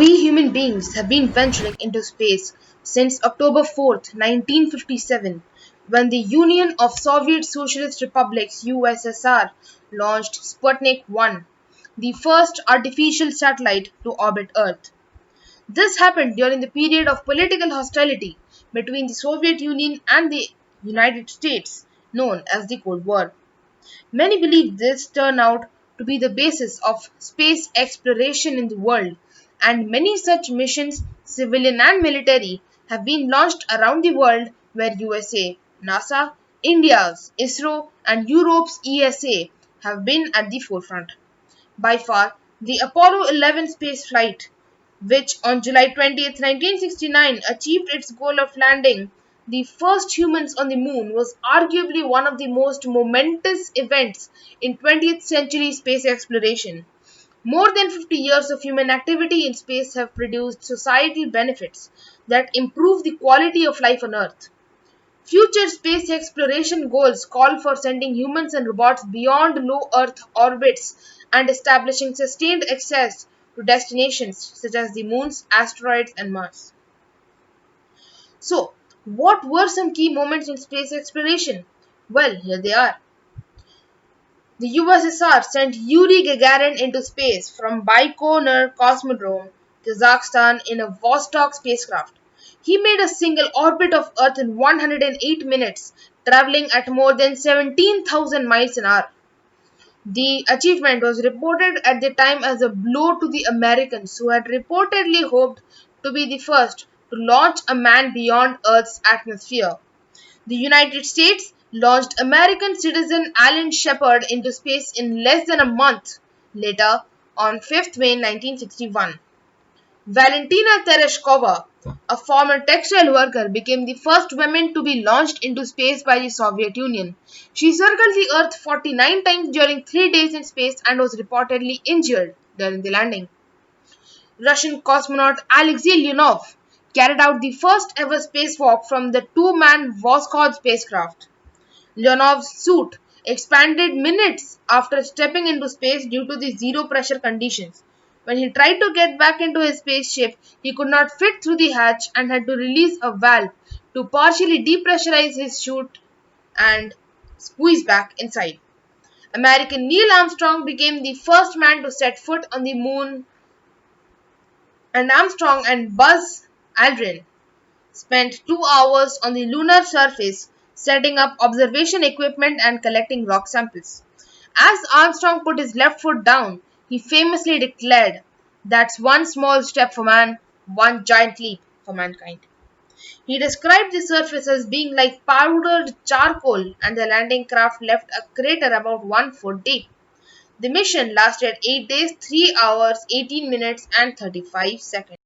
We human beings have been venturing into space since October 4th, 1957, when the Union of Soviet Socialist Republics (USSR) launched Sputnik 1, the first artificial satellite to orbit Earth. This happened during the period of political hostility between the Soviet Union and the United States, known as the Cold War. Many believe this turned out to be the basis of space exploration in the world, and many such missions, civilian and military, have been launched around the world where USA, NASA, India's ISRO, and Europe's ESA have been at the forefront. By far, the Apollo 11 space flight, which on July 20th, 1969 achieved its goal of landing the first humans on the moon, was arguably one of the most momentous events in 20th century space exploration. More than 50 years of human activity in space have produced societal benefits that improve the quality of life on Earth. Future space exploration goals call for sending humans and robots beyond low Earth orbits and establishing sustained access to destinations such as the moons, asteroids, and Mars. So, what were some key moments in space exploration? Well, here they are. The USSR sent Yuri Gagarin into space from Baikonur Cosmodrome, Kazakhstan in a Vostok spacecraft. He made a single orbit of Earth in 108 minutes, traveling at more than 17,000 miles an hour. The achievement was reported at the time as a blow to the Americans, who had reportedly hoped to be the first to launch a man beyond Earth's atmosphere. The United States launched American citizen Alan Shepard into space in less than a month later, on 5th May 1961. Valentina Tereshkova, a former textile worker, became the first woman to be launched into space by the Soviet Union. She circled the Earth 49 times during 3 days in space and was reportedly injured during the landing. Russian cosmonaut Alexei Leonov carried out the first ever spacewalk from the two-man Voskhod spacecraft. Leonov's suit expanded minutes after stepping into space due to the zero pressure conditions. When he tried to get back into his spaceship, he could not fit through the hatch and had to release a valve to partially depressurize his chute and squeeze back inside. American Neil Armstrong became the first man to set foot on the moon, and Armstrong and Buzz Aldrin spent 2 hours on the lunar surface setting up observation equipment and collecting rock samples. As Armstrong put his left foot down, he famously declared, "That's one small step for man, one giant leap for mankind." He described the surface as being like powdered charcoal, and the landing craft left a crater about 1 foot deep. The mission lasted 8 days, 3 hours, 18 minutes, and 35 seconds.